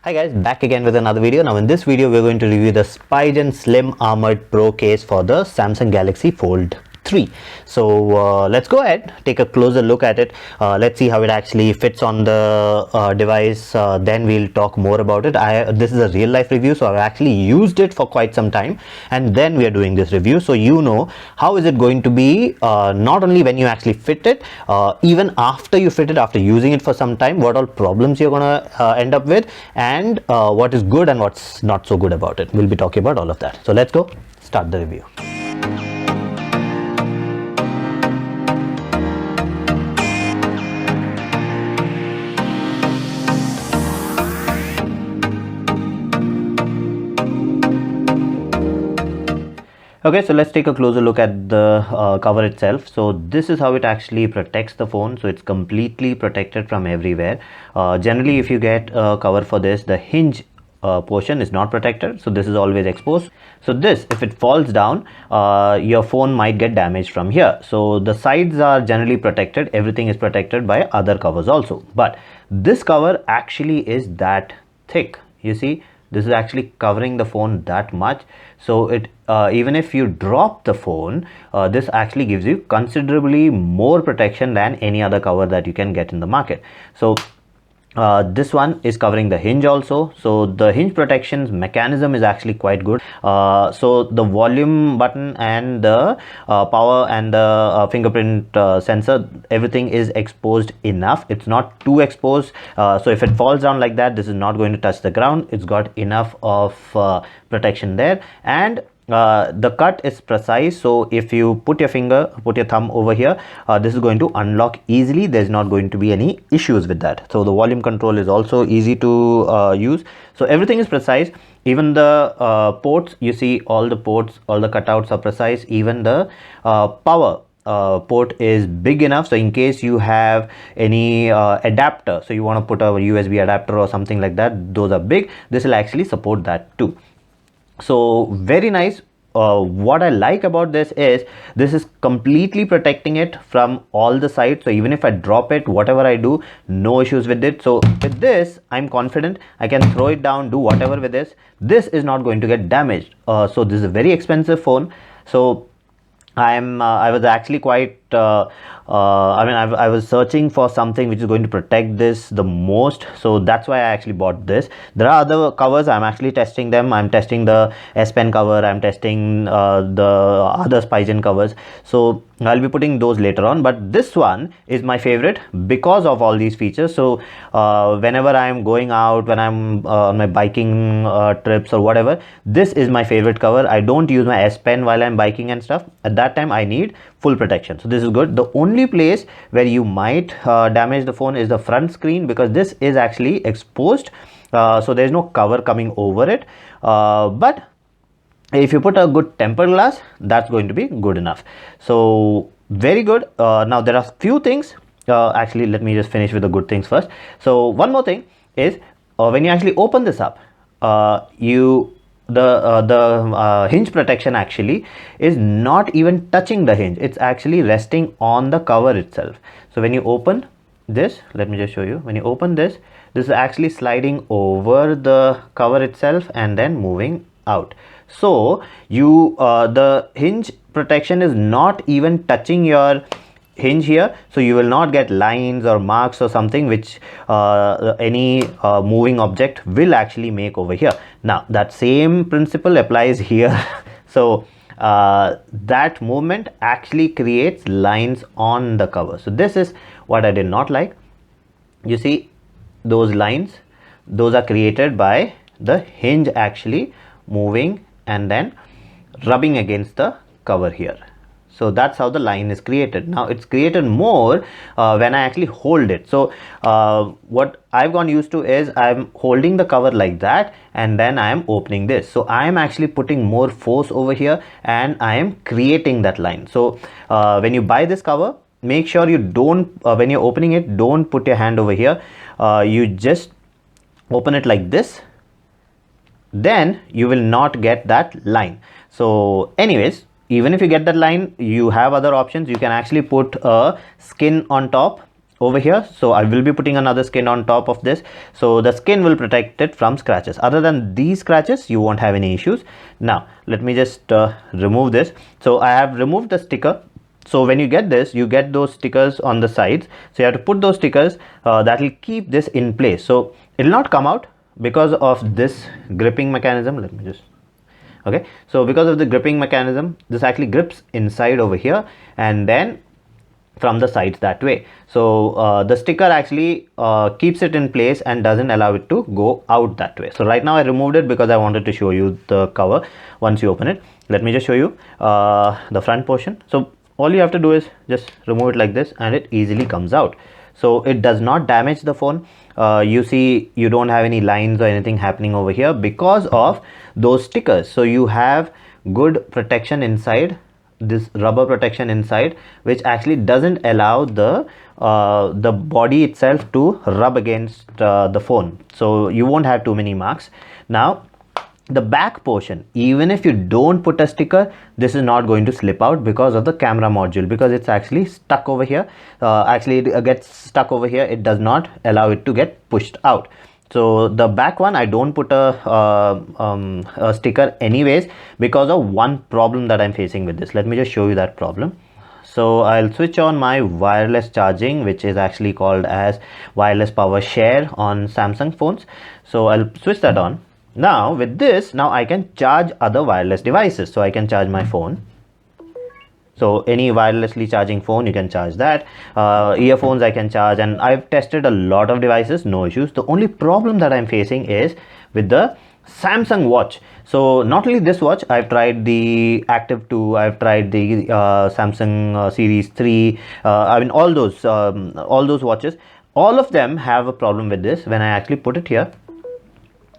Hi guys, back again with another video. Now in this video we're going to review the Spigen Slim Armor Pro case for the Samsung Galaxy Fold 3. So let's go ahead, take a closer look at it. Let's see how it actually fits on the device. Then we'll talk more about it. This is a real life review, so I've actually used it for quite some time, and then we are doing this review, so you know how is it going to be not only when you actually fit it, even after you fit it, after using it for some time, what all problems you're gonna end up with, and what is good and what's not so good about it. We'll be talking about all of that. So let's go start the review. Okay, so let's take a closer look at the cover itself. So this is how it actually protects the phone. So it's completely protected from everywhere. Generally, if you get a cover for this, the hinge portion is not protected, so this is always exposed. So this, if it falls down, your phone might get damaged from here. So the sides are generally protected. Everything is protected by other covers also, but this cover actually is that thick. You see, this is actually covering the phone that much. So it even if you drop the phone, this actually gives you considerably more protection than any other cover that you can get in the market. So this one is covering the hinge also. So the hinge protection mechanism is actually quite good. So the volume button and the power and the fingerprint sensor, everything is exposed enough. It's not too exposed, so if it falls down like that, this is not going to touch the ground. It's got enough of protection there, and the cut is precise. So if you put your thumb over here, this is going to unlock easily. There's not going to be any issues with that. So the volume control is also easy to use. So everything is precise. Even the ports, you see, all the ports, all the cutouts are precise. Even the power port is big enough, so in case you have any adapter, so you want to put a USB adapter or something like that, those are big. This will actually support that too. So very nice. What I like about this is completely protecting it from all the sides. So even if I drop it, whatever I do, no issues with it. So with this, I'm confident I can throw it down, do whatever with this. This is not going to get damaged. So this is a very expensive phone. So I was actually quite I was searching for something which is going to protect this the most, so that's why I actually bought this. There are other covers, I'm actually testing them. I'm testing the S Pen cover, I'm testing the other Spigen covers, so I'll be putting those later on, but this one is my favorite because of all these features. So whenever I'm going out, when I'm on my biking trips or whatever, this is my favorite cover. I don't use my S Pen while I'm biking and stuff. At that time I need full protection, so this is good. The only place where you might damage the phone is the front screen, because this is actually exposed, so there's no cover coming over it, but if you put a good tempered glass, that's going to be good enough. So very good. Now there are few things, actually let me just finish with the good things first. So one more thing is, when you actually open this up, the hinge protection actually is not even touching the hinge. It's actually resting on the cover itself. So when you open this, let me just show you. When you open this, this is actually sliding over the cover itself and then moving out. So you the hinge protection is not even touching your hinge here, so you will not get lines or marks or something which any moving object will actually make over here. Now that same principle applies here. So that movement actually creates lines on the cover. So this is what I did not like. You see those lines, those are created by the hinge actually moving and then rubbing against the cover here. So that's how the line is created. Now it's created more when I actually hold it. So what I've gone used to is I'm holding the cover like that and then I am opening this. So I am actually putting more force over here and I am creating that line. So when you buy this cover, make sure you don't, when you're opening it, don't put your hand over here. You just open it like this, then you will not get that line. So anyways, even if you get that line, you have other options. You can actually put a skin on top over here, so I will be putting another skin on top of this, so the skin will protect it from scratches. Other than these scratches, you won't have any issues. Now let me just remove this. So I have removed the sticker. So when you get this, you get those stickers on the sides, so you have to put those stickers that will keep this in place. So it will not come out because of this gripping mechanism. Let me just, okay, so because of the gripping mechanism, this actually grips inside over here and then from the sides that way. So the sticker actually keeps it in place and doesn't allow it to go out that way. So right now I removed it because I wanted to show you the cover once you open it. Let me just show you the front portion. So all you have to do is just remove it like this and it easily comes out. So it does not damage the phone. You see, you don't have any lines or anything happening over here because of those stickers. So you have good protection inside, this rubber protection inside, which actually doesn't allow the body itself to rub against the phone. So you won't have too many marks. Now the back portion, even if you don't put a sticker, this is not going to slip out because of the camera module, because it's actually stuck over here. Actually it gets stuck over here. It does not allow it to get pushed out. So the back one, I don't put a sticker anyways because of one problem that I'm facing with this. Let me just show you that problem. So I'll switch on my wireless charging, which is actually called as wireless power share on Samsung phones. So I'll switch that on. Now with this, now I can charge other wireless devices. So I can charge my phone. So any wirelessly charging phone, you can charge that. Earphones I can charge, and I've tested a lot of devices, no issues. The only problem that I'm facing is with the Samsung watch. So not only this watch, I've tried the Active 2, I've tried the Samsung Series 3, I mean all those watches. All of them have a problem with this. When I actually put it here,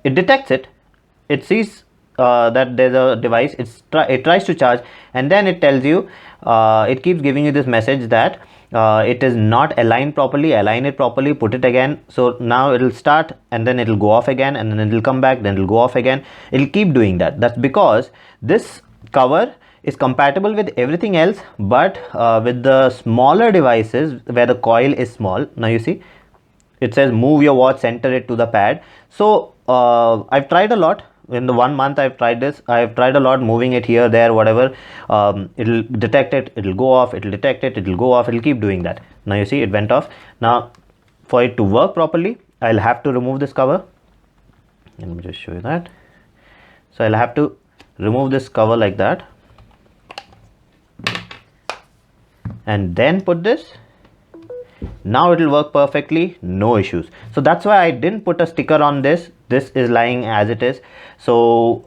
it detects it. It sees that there's a device. It tries to charge, and then it tells you, it keeps giving you this message that it is not aligned properly. Align it properly, put it again. So now it'll start and then it'll go off again, and then it'll come back, then it'll go off again. It'll keep doing that. That's because this cover is compatible with everything else, but with the smaller devices where the coil is small. Now you see it says move your watch, center it to the pad. So I've tried a lot. In the 1 month I've tried this, I've tried a lot, moving it here, there, whatever. It'll detect it, it'll go off, it'll detect it, it'll go off, it'll keep doing that. Now you see it went off. Now for it to work properly, I'll have to remove this cover. Let me just show you that. So I'll have to remove this cover like that and then put this. Now it will work perfectly, no issues. So that's why I didn't put a sticker on this. This is lying as it is. So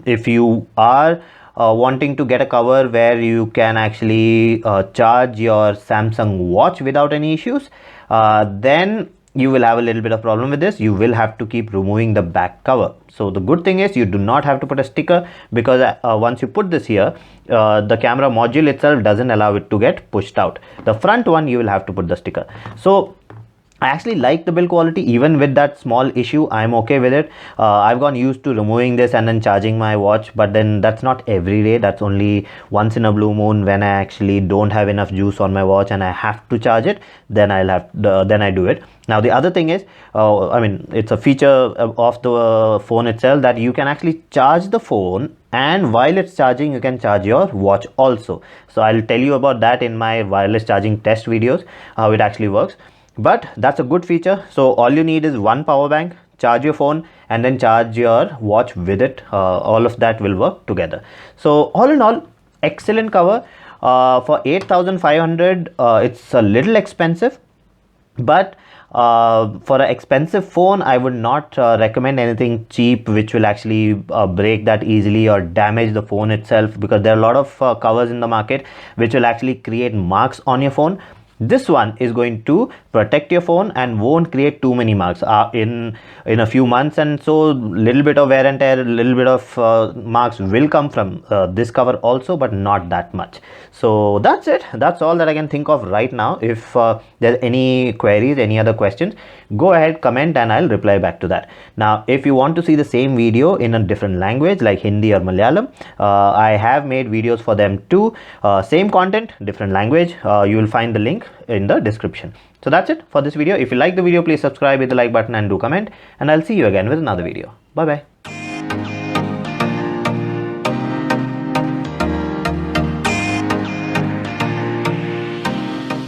if you are wanting to get a cover where you can actually charge your Samsung watch without any issues, then you will have a little bit of problem with this. You will have to keep removing the back cover. So the good thing is you do not have to put a sticker, because once you put this here, the camera module itself doesn't allow it to get pushed out. The front one, you will have to put the sticker. So I actually like the build quality. Even with that small issue, I'm okay with it. I've gone used to removing this and then charging my watch, but then that's not every day. That's only once in a blue moon, when I actually don't have enough juice on my watch and I have to charge it. Then then I do it. Now the other thing is, I mean, it's a feature of the phone itself that you can actually charge the phone, and while it's charging you can charge your watch also. So I'll tell you about that in my wireless charging test videos, how it actually works. But that's a good feature. So all you need is one power bank, charge your phone, and then charge your watch with it. All of that will work together. So all in all, excellent cover. For 8,500, it's a little expensive, but for an expensive phone, I would not recommend anything cheap which will actually break that easily or damage the phone itself, because there are a lot of covers in the market which will actually create marks on your phone. This one is going to protect your phone and won't create too many marks in a few months, and so little bit of wear and tear, little bit of marks will come from this cover also, but not that much. So that's it. That's all that I can think of right now. If there's any queries, any other questions, go ahead, comment, and I'll reply back to that. Now if you want to see the same video in a different language like Hindi or Malayalam, I have made videos for them too. Same content, different language. You will find the link link in the description. So that's it for this video. If you like the video, please subscribe, hit the like button and do comment, and I'll see you again with another video. Bye bye.